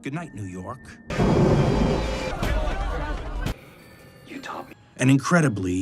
Good night, New York. And incredibly,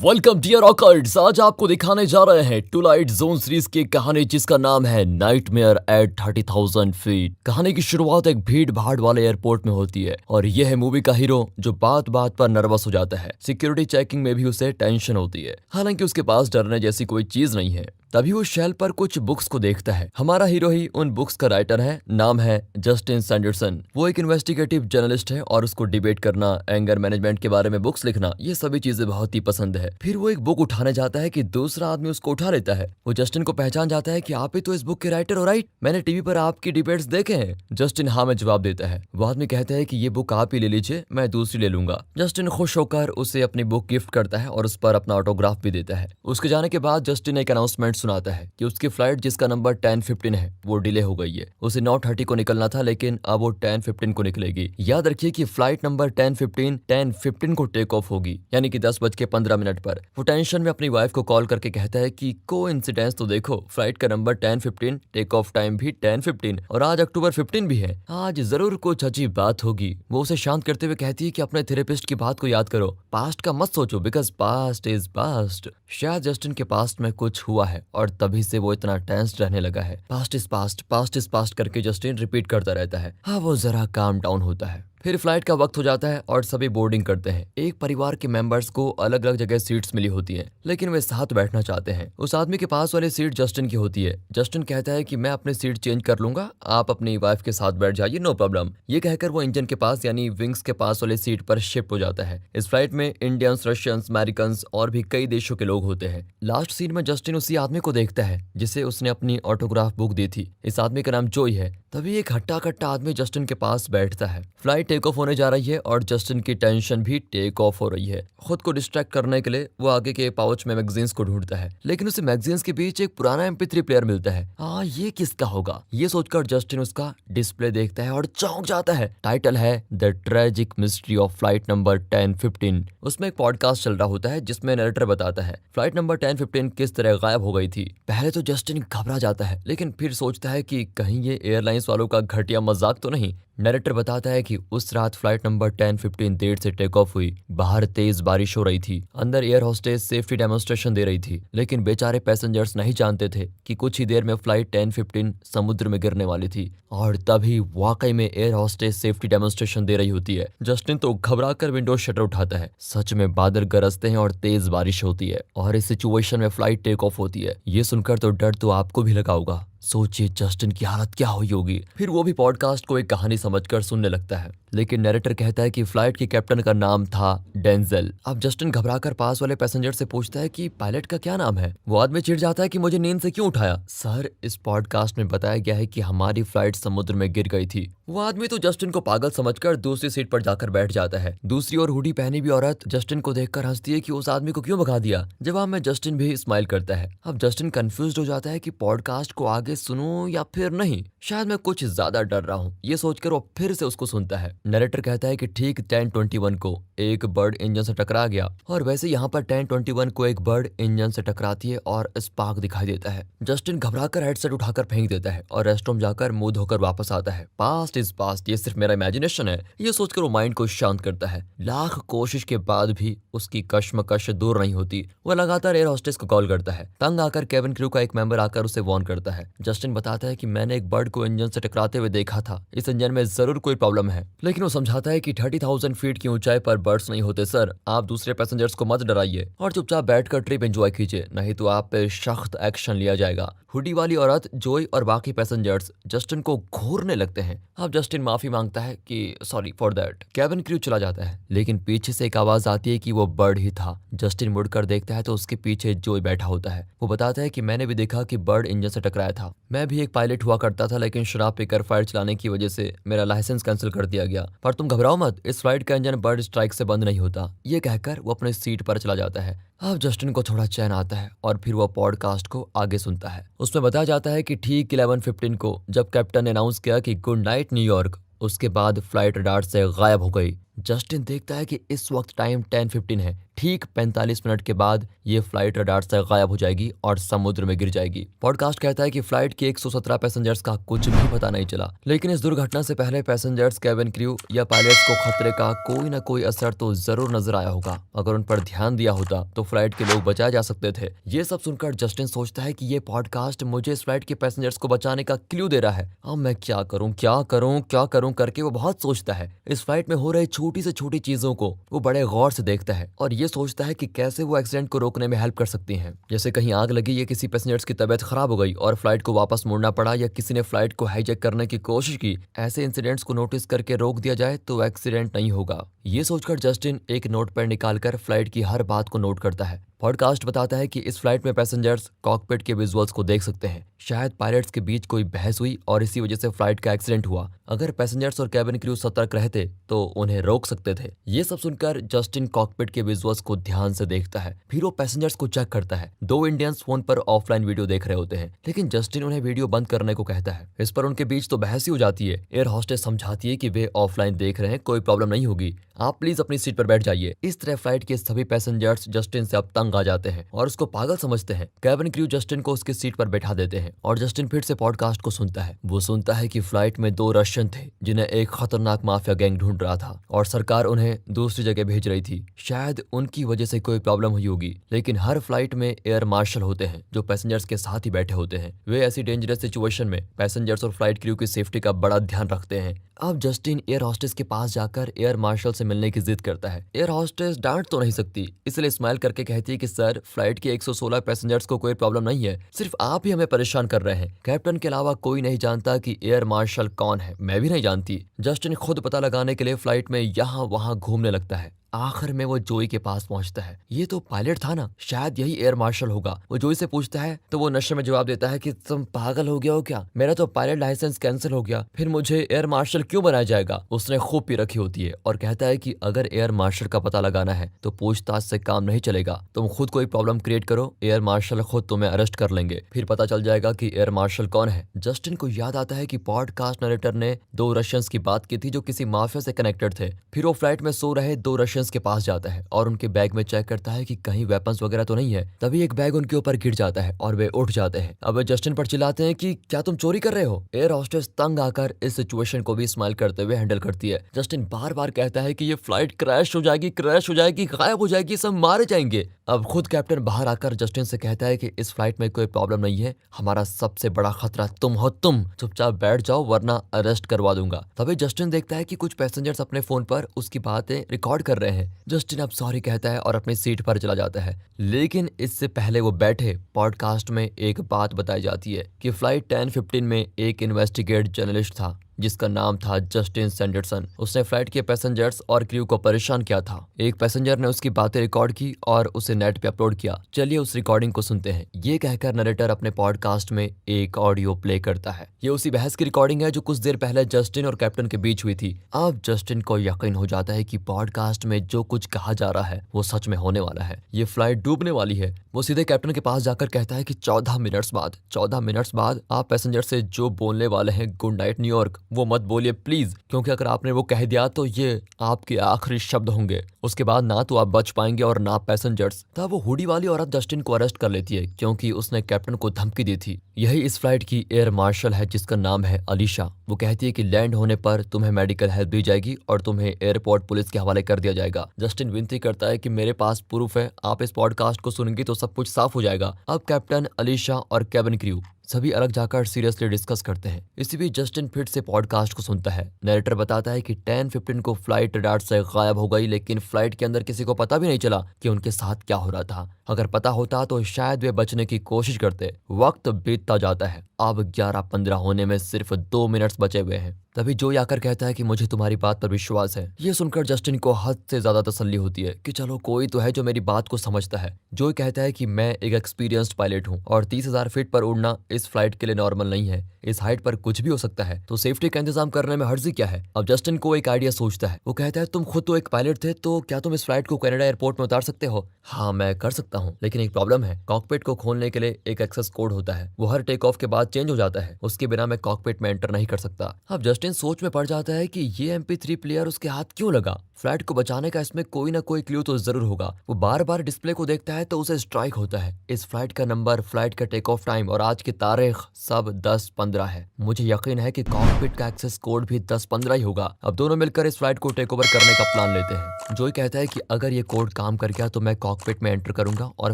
welcome dear awkwards. आज आपको दिखाने जा रहे हैं टूलाइट जोन सीरीज की कहानी जिसका नाम है नाइटमेयर एट 30,000 फीट। कहानी की शुरुआत एक भीड़ भाड़ वाले एयरपोर्ट में होती है और यह है मूवी का हीरो जो बात बात पर नर्वस हो जाता है। सिक्योरिटी चेकिंग में भी उसे टेंशन होती है, हालांकि उसके पास डरने जैसी कोई चीज नहीं है। तभी वो शेल्फ पर कुछ बुक्स को देखता है। हमारा हीरो ही उन बुक्स का राइटर है, नाम है जस्टिन सैंडरसन। वो एक इन्वेस्टिगेटिव जर्नलिस्ट है और उसको डिबेट करना, एंगर मैनेजमेंट के बारे में बुक्स लिखना, ये सभी चीजें बहुत ही पसंद है। फिर वो एक बुक उठाने जाता है कि दूसरा आदमी उसको उठा लेता है। वो जस्टिन को पहचान जाता है कि आप ही तो इस बुक के राइटर हो, राइट? मैंने टीवी पर आपकी डिबेट्स देखे हैं। जस्टिन हाँ में जवाब देता है। वो आदमी कहता है कि ये बुक आप ही ले लीजिए, मैं दूसरी ले लूंगा। जस्टिन खुश होकर उसे अपनी बुक गिफ्ट करता है और उस पर अपना ऑटोग्राफ भी देता है। उसके जाने के बाद जस्टिन एक अनाउंसमेंट सुनाता है कि उसकी फ्लाइट जिसका नंबर 10:15 है वो डिले हो गई है। उसे 9:30 को निकलना था, लेकिन अब वो 10:15 को निकलेगी। याद रखिए कि फ्लाइट नंबर 10:15 को टेक ऑफ होगी, यानी कि 10:15 पर। वो टेंशन में अपनी वाइफ को कॉल करके कहता है कि कोइंसिडेंस तो देखो, फ्लाइट का नंबर 10:15, टेक ऑफ टाइम भी 10:15 और आज अक्टूबर 15 भी है। आज जरूर कुछ अजीब बात होगी। वो उसे शांत करते हुए कहती है कि अपने थेरेपिस्ट की बात को याद करो, पास्ट का मत सोचो, बिकॉज पास्ट इज पास्ट। शायद जस्टिन के पास्ट में कुछ हुआ है और तभी से वो इतना टेंस रहने लगा है। Past is past, past is past करके जस्टिन रिपीट करता रहता है। हाँ, वो जरा काम डाउन होता है। फिर फ्लाइट का वक्त हो जाता है और सभी बोर्डिंग करते हैं। एक परिवार के मेंबर्स को अलग अलग जगह सीट्स मिली होती हैं, लेकिन वे साथ बैठना चाहते हैं। उस आदमी के पास वाली सीट जस्टिन की होती है। जस्टिन कहता है कि मैं अपनी सीट चेंज कर लूंगा, आप अपनी वाइफ के साथ बैठ जाइए, नो प्रॉब्लम। ये कहकर वो इंजन के पास यानी विंग्स के पास वाली सीट पर शिफ्ट हो जाता है। इस फ्लाइट में इंडियंस, रशियंस, अमेरिकन और भी कई देशों के लोग होते हैं। लास्ट सीन में जस्टिन उसी आदमी को देखता है जिसे उसने अपनी ऑटोग्राफ बुक दी थी। इस आदमी का नाम जोई है। तभी एक हट्टा कट्टा आदमी जस्टिन के पास बैठता है। फ्लाइट टेक ऑफ होने जा रही है और जस्टिन की टेंशन भी टेक ऑफ हो रही है। खुद को डिस्ट्रैक्ट करने के लिए वो आगे के पाउच में मैगजीन्स को ढूंढता है, लेकिन उसे मैगजीन्स के बीच एक पुराना MP3 प्लेयर मिलता है। ये किसका होगा? ये सोचकर जस्टिन उसका डिस्प्ले देखता है और चौंक जाता है। टाइटल है the tragic mystery of flight number 10:15। उसमें एक पॉडकास्ट चल रहा होता है जिसमें नरेटर बताता है फ्लाइट नंबर 10:15 किस तरह गायब हो गई थी। पहले तो जस्टिन घबरा जाता है, लेकिन फिर सोचता है कि कहीं ये एयरलाइंस वालों का घटिया मजाक तो नहीं। नरेटर बताता है कि उस रात फ्लाइट नंबर 10:15 देर से टेक ऑफ हुई। बाहर तेज बारिश हो रही थी। अंदर एयर होस्टेस सेफ्टी डेमोन्स्ट्रेशन दे रही थी, लेकिन बेचारे पैसेंजर्स नहीं जानते थे कि कुछ ही देर में फ्लाइट 10:15 समुद्र में गिरने वाली थी। और तभी वाकई में एयर होस्टेस सेफ्टी डेमोन्स्ट्रेशन दे रही होती है। जस्टिन तो घबराकर विंडो शटर उठाता है। सच में बादल गरजते हैं और तेज बारिश होती है और इस सिचुएशन में फ्लाइट टेक ऑफ होती है। ये सुनकर तो डर तो आपको भी लगा होगा। सोचिए जस्टिन की हालत क्या हुई होगी। फिर वो भी पॉडकास्ट को एक कहानी समझकर सुनने लगता है, लेकिन नरेटर कहता है कि फ्लाइट के कैप्टन का नाम था डेंजल। अब जस्टिन घबराकर पास वाले पैसेंजर से पूछता है कि पायलट का क्या नाम है। वो आदमी चिढ़ जाता है कि मुझे नींद से क्यों उठाया। सर, इस पॉडकास्ट में बताया गया है कि हमारी फ्लाइट समुद्र में गिर गई थी। वो आदमी तो जस्टिन को पागल समझकर दूसरी सीट पर जाकर बैठ जाता है। दूसरी ओर हुडी पहनी भी औरत जस्टिन को देखकर हंसती है कि उस आदमी को क्यों भगा दिया। जवाब में जस्टिन भी स्माइल करता है। अब जस्टिन कंफ्यूज्ड हो जाता है कि पॉडकास्ट को आगे सुनूं या फिर नहीं, शायद मैं कुछ ज्यादा डर रहा हूँ। ये सोचकर वो फिर से उसको सुनता है। नरेटर कहता है कि ठीक 10:21 को एक बर्ड इंजन से टकरा गया, और वैसे यहाँ पर 10:21 को एक बर्ड इंजन से टकराती है और स्पार्क दिखाई देता है। जस्टिन घबराकर हेडसेट उठाकर फेंक देता है और रेस्टरूम जाकर मुंह धोकर वापस आता है। पास्ट इज पास्ट, ये सिर्फ मेरा इमेजिनेशन है, ये सोचकर वो माइंड को शांत करता है। लाख कोशिश के बाद भी उसकी कश्मकश दूर नहीं होती। वो लगातार एयर होस्टेस को कॉल करता है। तंग आकर केबिन क्रू का एक मेंबर आकर उसे वार्न करता है। जस्टिन बताता है कि मैंने एक बर्ड को इंजन से टकराते हुए देखा था, इस इंजन में जरूर कोई प्रॉब्लम है। लेकिन वो समझाता है कि 30,000 फीट की ऊंचाई पर बर्ड्स नहीं होते सर, आप दूसरे पैसेंजर्स को मत डराइए और चुपचाप बैठकर ट्रिप एंजॉय कीजिए, नहीं तो आप पे सख्त एक्शन लिया जाएगा। हुडी वाली औरत, जोई और बाकी पैसेंजर्स जस्टिन को घूरने लगते हैं। अब जस्टिन माफी मांगता है कि sorry for that. Cabin crew चला जाता है, लेकिन पीछे से एक आवाज आती है कि वो बर्ड ही था। जस्टिन मुड़कर देखता है तो उसके पीछे जोई बैठा होता है। वो बताता है कि मैंने भी देखा कि बर्ड इंजन से टकराया था। मैं भी एक पायलट हुआ करता था, लेकिन शराब पीकर फायर चलाने की वजह से मेरा लाइसेंस कैंसिल कर दिया गया। पर तुम घबराओ मत, इस फ्लाइट का इंजन बर्ड स्ट्राइक से बंद नहीं होता। ये कहकर वो अपनी सीट पर चला जाता है। अब जस्टिन को थोड़ा चैन आता है और फिर वो पॉडकास्ट को आगे सुनता है। उसमें बताया जाता है कि ठीक 11:15 को जब कैप्टन ने अनाउंस किया कि गुड नाइट न्यूयॉर्क, उसके बाद फ्लाइट रडार से गायब हो गई। जस्टिन देखता है कि इस वक्त टाइम 10:15 है। ठीक 45 मिनट के बाद ये फ्लाइट रडार से गायब हो जाएगी और समुद्र में गिर जाएगी। पॉडकास्ट कहता है कि फ्लाइट के 117 पैसेंजर्स का कुछ भी पता नहीं चला, लेकिन इस दुर्घटना से पहले पैसेंजर्स, कैबिन क्रू या पायलट्स को खतरे का कोई ना कोई असर तो जरूर नजर आया होगा। अगर उन पर ध्यान दिया होता तो फ्लाइट के लोग बचाए जा सकते थे। ये सब सुनकर जस्टिन सोचता है कि ये पॉडकास्ट मुझे इस फ्लाइट के पैसेंजर्स को बचाने का क्लू दे रहा है। अब मैं क्या करूं, क्या करूं, क्या करूं करके वो बहुत सोचता है। इस फ्लाइट में हो रही छोटी से छोटी चीजों को वो बड़े गौर से देखता है और ये सोचता है कि कैसे वो एक्सीडेंट को रोकने में हेल्प कर सकती हैं। जैसे कहीं आग लगी या किसी पैसेंजर्स की तबीयत खराब हो गई और फ्लाइट को वापस मोड़ना पड़ा, या किसी ने फ्लाइट को हाईजैक करने की कोशिश की। ऐसे इंसिडेंट्स को नोटिस करके रोक दिया जाए तो एक्सीडेंट नहीं होगा। ये सोचकर जस्टिन एक नोट पैड निकालकर फ्लाइट की हर बात को नोट करता है। पॉडकास्ट बताता है कि इस फ्लाइट में पैसेंजर्स कॉकपिट के विजुअल्स को देख सकते हैं। शायद पायलट्स के बीच कोई बहस हुई और इसी वजह से फ्लाइट का एक्सीडेंट हुआ। अगर पैसेंजर्स और कैबिन क्रू सतर्क रहते तो उन्हें रोक सकते थे। ये सब सुनकर जस्टिन कॉकपिट के विजुअल्स को ध्यान से देखता है। फिर वो पैसेंजर्स को चेक करता है। दो इंडियंस फोन पर ऑफलाइन वीडियो देख रहे होते हैं, लेकिन जस्टिन उन्हें वीडियो बंद करने को कहता है। इस पर उनके बीच तो बहस ही हो जाती है। एयर हॉस्टेस समझाती है कि वे ऑफलाइन देख रहे हैं, कोई प्रॉब्लम नहीं होगी, आप प्लीज अपनी सीट पर बैठ जाइए। इस तरह फ्लाइट के सभी पैसेंजर्स जस्टिन से अब तंग आ जाते हैं और उसको पागल समझते हैं। कैबिन क्रू जस्टिन को उसकी सीट पर बैठा देते हैं और जस्टिन फिर से पॉडकास्ट को सुनता है। वो सुनता है कि फ्लाइट में 2 रशियन थे जिन्हें एक खतरनाक माफिया गैंग ढूंढ रहा था और सरकार उन्हें दूसरी जगह भेज रही थी। शायद उनकी वजह से कोई प्रॉब्लम हुई होगी, लेकिन हर फ्लाइट में एयर मार्शल होते हैं जो पैसेंजर्स के साथ ही बैठे होते हैं। वे ऐसी डेंजरस सिचुएशन में पैसेंजर्स और फ्लाइट क्रू की सेफ्टी का बड़ा ध्यान रखते हैं। अब जस्टिन एयर हॉस्टेस के पास जाकर एयर मार्शल से मिलने की जिद करता है। एयर हॉस्टेस डांट तो नहीं सकती, इसलिए स्माइल करके कहती है कि सर, फ्लाइट के 116 पैसेंजर्स को कोई प्रॉब्लम नहीं है, सिर्फ आप ही हमें परेशान कर रहे हैं। कैप्टन के अलावा कोई नहीं जानता कि एयर मार्शल कौन है, मैं भी नहीं जानती। जस्टिन खुद पता लगाने के लिए फ्लाइट में यहाँ वहाँ घूमने लगता है। आखिर में वो जोई के पास पहुंचता है। ये तो पायलट था ना, शायद यही एयर मार्शल होगा। वो जोई से पूछता है तो वो नशे में जवाब देता है कि तुम पागल हो गया हो क्या, मेरा तो पायलट लाइसेंस कैंसिल हो गया, फिर मुझे एयर मार्शल क्यों बनाया जाएगा। उसने खूब पी रखी होती है और कहता है कि अगर एयर मार्शल का पता लगाना है तो पूछताछ से काम नहीं चलेगा, तुम खुद कोई प्रॉब्लम क्रिएट करो, एयर मार्शल खुद तुम्हें अरेस्ट कर लेंगे, फिर पता चल जाएगा कि एयर मार्शल कौन है। जस्टिन को याद आता है कि पॉडकास्ट नरेटर ने 2 रशियंस की बात की थी जो किसी माफिया से कनेक्टेड थे। फिर वो फ्लाइट में सो रहे 2 रशियंस के पास जाता है और उनके बैग में चेक करता है कि कहीं वेपन्स वगैरह तो नहीं है। तभी एक बैग उनके ऊपर गिर जाता है और वे उठ जाते हैं। अब वे जस्टिन पर चिल्लाते हैं कि क्या तुम चोरी कर रहे हो। एयर हॉस्टेस तंग आकर इस सिचुएशन को भी स्माइल करते हुए हैंडल करती है। जस्टिन बार बार कहता है कि ये फ्लाइट क्रैश हो जाएगी, क्रैश हो जाएगी, गायब हो जाएगी, सब मारे जाएंगे। अब खुद कैप्टन बाहर आकर जस्टिन से कहता है कि इस फ्लाइट में कोई प्रॉब्लम नहीं है, हमारा सबसे बड़ा खतरा तुम हो, तुम चुपचाप बैठ जाओ वरना अरेस्ट करवा दूंगा। तभी जस्टिन देखता है कि कुछ पैसेंजर्स अपने फोन पर उसकी बातें रिकॉर्ड कर रहे हैं। जस्टिन अब सॉरी कहता है और अपनी सीट पर चला जाता है, लेकिन इससे पहले वो बैठे पॉडकास्ट में एक बात बताई जाती है कि फ्लाइट 10:15 में एक इन्वेस्टिगेट जर्नलिस्ट था जिसका नाम था जस्टिन सैंडरसन। उसने फ्लाइट के पैसेंजर्स और क्रू को परेशान किया था। एक पैसेंजर ने उसकी बातें रिकॉर्ड की और उसे नेट पे अपलोड किया। चलिए उस रिकॉर्डिंग को सुनते हैं। ये कहकर नरेटर अपने पॉडकास्ट में एक ऑडियो प्ले करता है। ये उसी बहस की रिकॉर्डिंग है जो कुछ देर पहले जस्टिन और कैप्टन के बीच हुई थी। अब जस्टिन को यकीन हो जाता है कि पॉडकास्ट में जो कुछ कहा जा रहा है वो सच में होने वाला है। ये फ्लाइट डूबने वाली है। वो सीधे कैप्टन के पास जाकर कहता है कि 14 मिनट्स बाद आप पैसेंजर से जो बोलने वाले हैं गुड नाइट न्यूयॉर्क, वो मत बोलिए प्लीज, क्योंकि अगर आपने वो कह दिया तो ये आपके आखिरी शब्द होंगे। उसके बाद ना तो आप बच पाएंगे और ना पैसेंजर्स। तब वो हुडी वाली औरत जस्टिन को अरेस्ट कर लेती है क्योंकि उसने कैप्टन को धमकी दी थी। यही इस फ्लाइट की एयर मार्शल है जिसका नाम है अलीशा। वो कहती है कि लैंड होने पर तुम्हें मेडिकल हेल्प दी जाएगी और तुम्हें एयरपोर्ट पुलिस के हवाले कर दिया जाएगा। जस्टिन विनती करता है कि मेरे पास प्रूफ है, आप इस पॉडकास्ट को सुनेंगे तो सब कुछ साफ हो जाएगा। अब कैप्टन, अलीशा और कैबिन क्रू सभी अलग जाकर सीरियसली डिस्कस करते हैं। इसी बीच जस्टिन फिर से पॉडकास्ट को सुनता है। नरेटर बताता है कि 10:15 को फ्लाइट रडार से गायब हो गई, लेकिन फ्लाइट के अंदर किसी को पता भी नहीं चला कि उनके साथ क्या हो रहा था। अगर पता होता तो शायद वे बचने की कोशिश करते। वक्त बीतता जाता है। अब 11:15 होने में सिर्फ 2 मिनट्स बचे हुए हैं। तभी जोई आकर कहता है कि मुझे तुम्हारी बात पर विश्वास है। ये सुनकर जस्टिन को हद से ज्यादा तसल्ली होती है कि चलो कोई तो है जो मेरी बात को समझता है। जोई कहता है कि मैं एक एक्सपीरियंस्ड पायलट हूँ और 30,000 फीट पर उड़ना इस फ्लाइट के लिए नॉर्मल नहीं है। इस हाइट पर कुछ भी हो सकता है, तो सेफ्टी का इंतजाम करने में हर्जी क्या है। अब जस्टिन को एक आइडिया सोचता है। वो कहता है तुम खुद तो एक पायलट थे, तो क्या तुम इस फ्लाइट को कनाडा एयरपोर्ट में उतार सकते हो। हाँ, मैं कर सकता हूँ, लेकिन एक प्रॉब्लम है। कॉकपिट को खोलने के लिए एक एक्सेस कोड होता है, वो हर टेक ऑफ के बाद चेंज हो जाता है। उसके बिना मैं कॉकपिट में एंटर नहीं कर सकता। अब जस्टिन जस्टिन सोच में पड़ जाता है कि ये MP3 प्लेयर उसके हाथ क्यों लगा। फ्लाइट को बचाने का इसमें कोई ना कोई क्लू तो जरूर होगा। वो बार बार डिस्प्ले को देखता है तो उसे स्ट्राइक होता है। इस फ्लाइट का नंबर, फ्लाइट का टेक ऑफ टाइम और आज की तारीख सब 10-15 है। मुझे यकीन है कि कॉकपिट का एक्सेस कोड भी 10-15 ही होगा। अब दोनों मिलकर इस फ्लाइट को टेक ओवर करने का प्लान लेते हैं। जोई कहता है कि अगर ये कोड काम कर गया तो मैं कॉकपिट में एंटर करूंगा और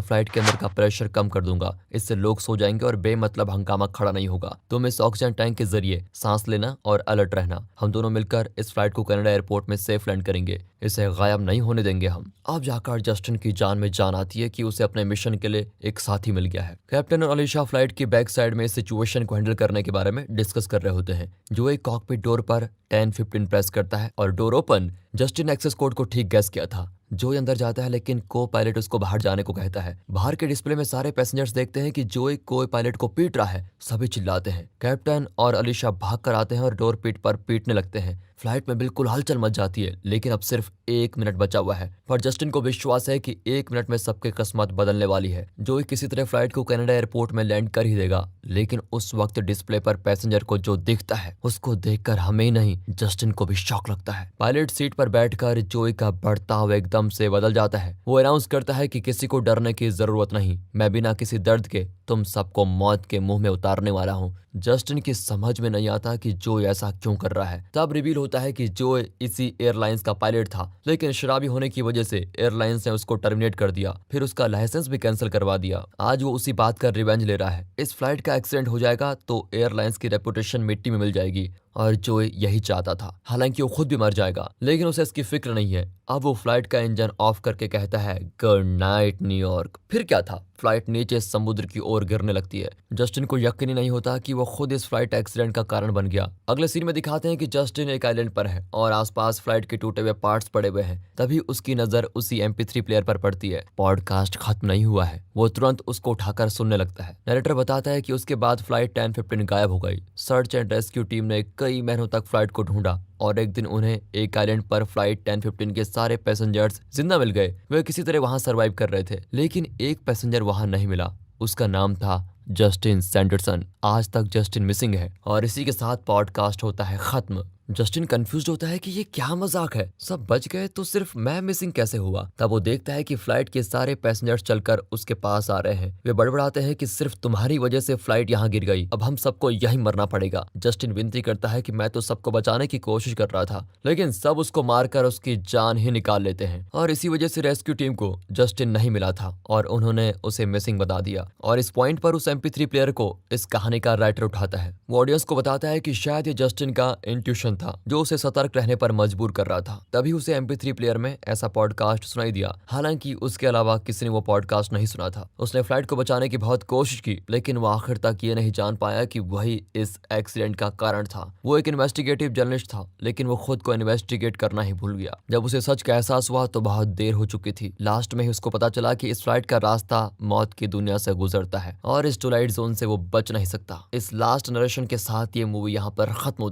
फ्लाइट के अंदर का प्रेशर कम कर दूंगा। इससे लोग सो जाएंगे और बेमतलब हंगामा खड़ा नहीं होगा। तुम इस ऑक्सीजन टैंक के जरिए सांस लेना और अलर्ट रहना। हम दोनों मिलकर इस फ्लाइट को कनाडा एयरपोर्ट में सेफ लैंड करेंगे। इसे गायब नहीं होने देंगे हम। अब जाकर जस्टिन की जान में जान आती है कि उसे अपने मिशन के लिए एक साथी मिल गया है। कैप्टन और अलीशा फ्लाइट की बैक साइड में इस सिचुएशन को हैंडल करने के बारे में डिस्कस कर रहे होते हैं। जो एक कॉकपिट डोर पर 10-15 प्रेस करता है और डोर ओपन। जस्टिन एक्सेस कोड को ठीक गैस किया था। जोई अंदर जाता है लेकिन को पायलट उसको बाहर जाने को कहता है। बाहर के डिस्प्ले में सारे पैसेंजर्स देखते हैं कि जोई को पायलट को पीट रहा है। सभी चिल्लाते हैं। कैप्टन और अलीशा भाग कर आते हैं और डोर पीट पर पीटने लगते हैं। फ्लाइट में बिल्कुल हलचल मच जाती है, लेकिन अब सिर्फ 1 मिनट बचा हुआ है। पर जस्टिन को विश्वास है कि 1 मिनट में सबकी किस्मत बदलने वाली है। जोई किसी तरह फ्लाइट को कनाडा एयरपोर्ट में लैंड कर ही देगा, लेकिन उस वक्त डिस्प्ले पर पैसेंजर को जो दिखता है उसको देखकर हमें नहीं जस्टिन को भी शॉक लगता है। पायलट सीट पर बैठकर जोई का बर्ताव एकदम से बदल जाता है। वो अनाउंस करता है कि किसी को डरने की जरूरत नहीं, मैं बिना किसी दर्द के तुम सबको मौत के मुंह में उतारने वाला हूँ। जस्टिन की समझ में नहीं आता कि जोई ऐसा क्यों कर रहा है। तब रिवील होता है कि जोई इसी एयरलाइंस का पायलट था, लेकिन शराबी होने की वजह से एयरलाइंस ने उसको टर्मिनेट कर दिया, फिर उसका लाइसेंस भी कैंसिल करवा दिया। आज वो उसी बात का रिवेंज ले रहा है। इस फ्लाइट का एक्सीडेंट हो जाएगा तो एयरलाइंस की रेपुटेशन मिट्टी में मिल जाएगी और जोई यही चाहता था। हालांकि वो खुद भी मर जाएगा, लेकिन उसे इसकी फिक्र नहीं है। अब वो फ्लाइट का इंजन ऑफ करके कहता है गुड नाइट न्यूयॉर्क। फिर क्या था, फ्लाइट नीचे समुद्र की ओर गिरने लगती है। जस्टिन को यकीन ही नहीं होता कि वो खुद इस फ्लाइट एक्सीडेंट का कारण बन गया। अगले सीन में दिखाते हैं कि जस्टिन एक आइलैंड पर है और आसपास फ्लाइट के टूटे हुए पार्ट्स पड़े हुए हैं। तभी उसकी नजर उसी MP3 प्लेयर पर पड़ती है। पॉडकास्ट खत्म नहीं हुआ है। वो तुरंत उसको उठाकर सुनने लगता है। नरेटर बताता है कि उसके बाद फ्लाइट 10-15 गायब हो गई। सर्च एंड रेस्क्यू टीम ने कई महीनों तक फ्लाइट को ढूंढा और एक दिन उन्हें एक आइलैंड पर फ्लाइट 10-15 के सारे पैसेंजर्स जिंदा मिल गए। वे किसी तरह वहां सरवाइव कर रहे थे, लेकिन एक पैसेंजर वहां नहीं मिला। उसका नाम था जस्टिन सैंडरसन। आज तक जस्टिन मिसिंग है और इसी के साथ पॉडकास्ट होता है खत्म। जस्टिन कंफ्यूज होता है कि ये क्या मजाक है, सब बच गए तो सिर्फ मैं मिसिंग कैसे हुआ। तब वो देखता है कि फ्लाइट के सारे पैसेंजर्स चलकर उसके पास आ रहे हैं। वे बड़बड़ाते हैं कि सिर्फ तुम्हारी वजह से फ्लाइट यहाँ गिर गई, अब हम सबको यहीं मरना पड़ेगा। जस्टिन विनती करता है कि मैं तो सबको बचाने की कोशिश कर रहा था, लेकिन सब उसको मारकर उसकी जान ही निकाल लेते हैं। और इसी वजह से रेस्क्यू टीम को जस्टिन नहीं मिला था और उन्होंने उसे मिसिंग बता दिया। और इस पॉइंट पर उस MP3 प्लेयर को इस कहानी का राइटर उठाता है। वो ऑडियंस को बताता है कि शायद ये जस्टिन का इंट्यूशन था जो उसे सतर्क रहने पर मजबूर कर रहा था। तभी उसे MP3 प्लेयर में ऐसा पॉडकास्ट सुनाई दिया। हालांकि उसके अलावा किसी ने वो पॉडकास्ट नहीं सुना था। उसने फ्लाइट को बचाने की बहुत कोशिश की, लेकिन वो आखिर तक ये नहीं जान पाया कि वही इस एक्सीडेंट का कारण था। वो एक इन्वेस्टिगेटिव जर्नलिस्ट था, लेकिन वो खुद को इन्वेस्टिगेट करना ही भूल गया। जब उसे सच का एहसास हुआ तो बहुत देर हो चुकी थी। लास्ट में ही उसको पता चला कि इस फ्लाइट का रास्ता मौत की दुनिया से गुजरता है और इस टुलाइट जोन से वो बच नहीं सकता। इस लास्ट नरेशन के साथ ये मूवी यहाँ पर खत्म होती है।